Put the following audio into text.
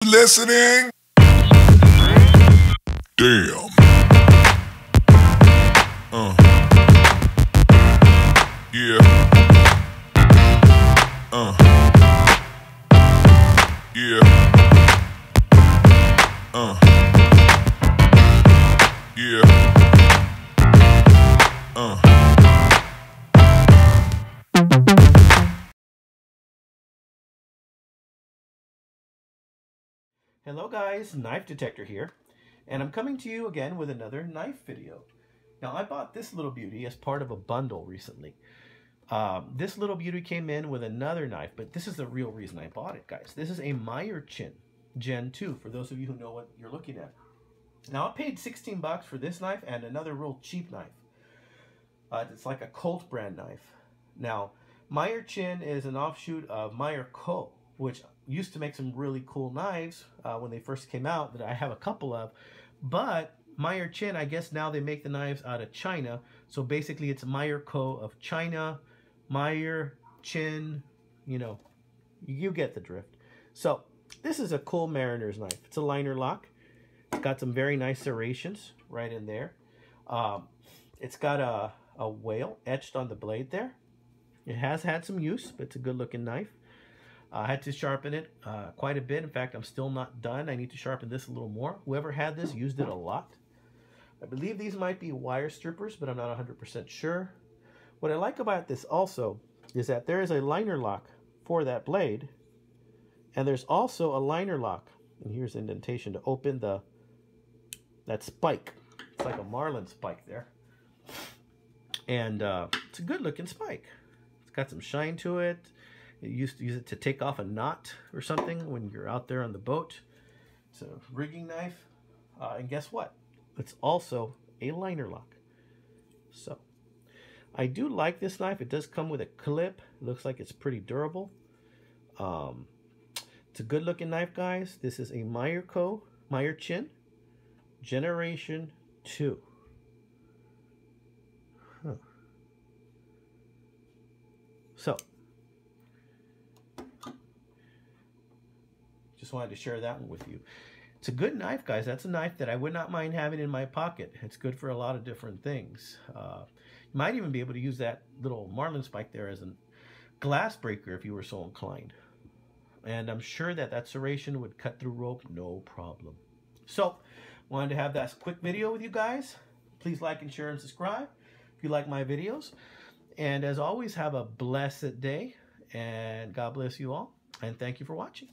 Listening? Damn. Yeah. Yeah. Yeah. Hello guys, Knife Detector here, and I'm coming to you again with another knife video. Now I bought this little beauty as part of a bundle recently. This little beauty came in with another knife, but this is the real reason I bought it, guys. This is a Myerchin Gen 2, for those of you who know what you're looking at. Now I paid 16 bucks for this knife and another real cheap knife. It's like a Colt brand knife. Now, Myerchin is an offshoot of Myerco, which used to make some really cool knives when they first came out that I have a couple of. But Myerchin, I guess now they make the knives out of China. So basically it's Myerco of China, Myerchin, you get the drift. So this is a cool mariner's knife. It's a liner lock. It's got some very nice serrations right in there. It's got a whale etched on the blade there. It has had some use, but it's a good looking knife. I had to sharpen it quite a bit. In fact, I'm still not done. I need to sharpen this a little more. Whoever had this used it a lot. I believe these might be wire strippers, but I'm not 100% sure. What I like about this also is that there is a liner lock for that blade, and there's also a liner lock, and here's an indentation to open that spike. It's like a marlin spike there. And it's a good looking spike. It's got some shine to it. You used to use it to take off a knot or something when you're out there on the boat. It's a rigging knife. And guess what? It's also a liner lock. So I do like this knife. It does come with a clip. It looks like it's pretty durable. It's a good looking knife, guys. This is a Myerchin Generation 2. So, just wanted to share that one with you. It's a good knife, guys. That's a knife that I would not mind having in my pocket. It's good for a lot of different things. You might even be able to use that little marlin spike there as a glass breaker if you were so inclined. And I'm sure that serration would cut through rope no problem. So, wanted to have that quick video with you guys. Please like and share and subscribe if you like my videos. And as always, have a blessed day, and God bless you all, and thank you for watching.